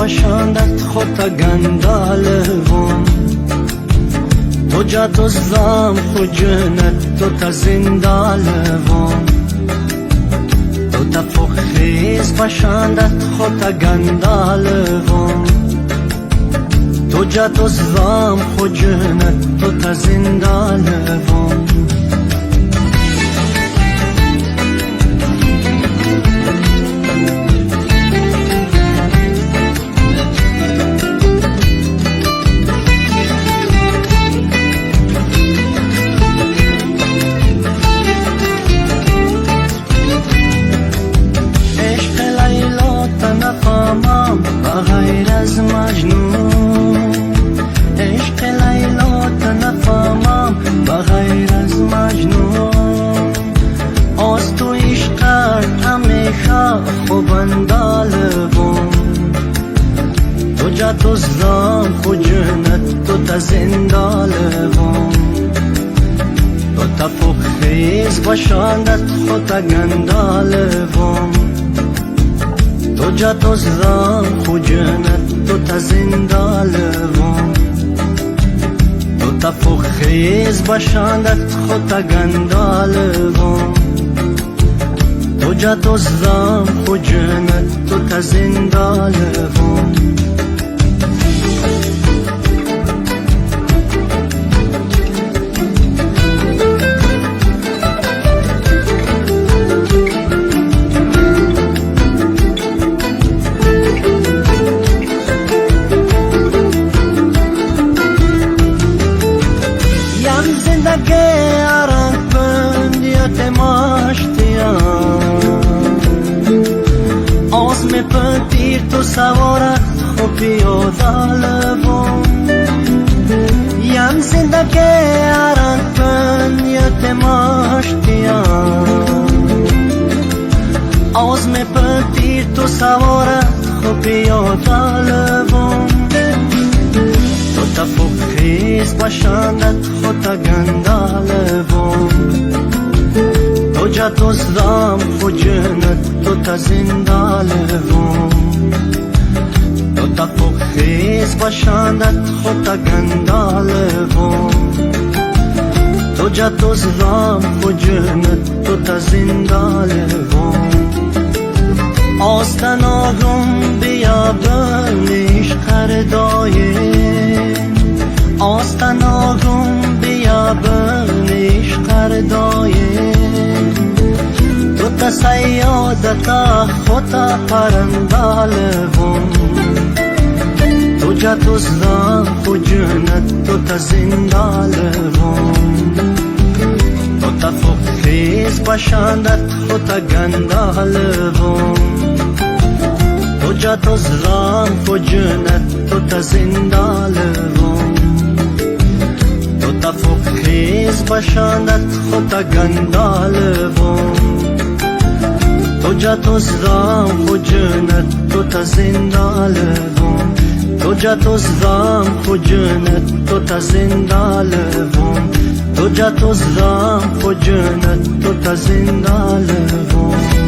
باشندت خود گندالوم تو جات و زام خود جنت تو تا زندالوم تو تا فخیز باشندت خود گندالوم تو جات و زام خود جنت تو تا زندالوم نفهمم بغیر از مجنون عشق لیلا تا نفهمم بغیر از مجنون از تو عشقت همیشه خوب اندالوم تو جات و زام خود جنت تو تا زندالوم تو تا فخیز باشندت خود گندالوم تو جات و زام خود جنت تو تا زندالوم تو تا فخیز باشندت خود گندالوم تو جات و زام خود جنت تو تا زندالوم پنتیر تو سوارت خو پیادالوم یم زندگی اران پنیت ماشتیم آزم پنتیر تو سوارت خو پیادالوم تو تا فخیز باشندت خود گندالوم تو جات و زام خود جنت تو تا زندالوم تو تا فخیز باشندت خود گندالوم تو جات و زام خود جنت تو تا زندالوم آستاناگم بیابان عشق دایم آستاناگم بیابان عشق دایم تو تا سیادتا خود پرندالوم تو جات و زام خود جنت تو تا زندالوم تو تا فخیز باشندت خود گندالوم تو جات و زام خود جنت تو تا زندالوم تو تا فخیز باشندت خود گندالوم تو جات و زام خود جنت تو تا زندالوم تو جات و زام خود جنت تو تا زندالوم تو جات و زام خود جنت تو تا زندالوم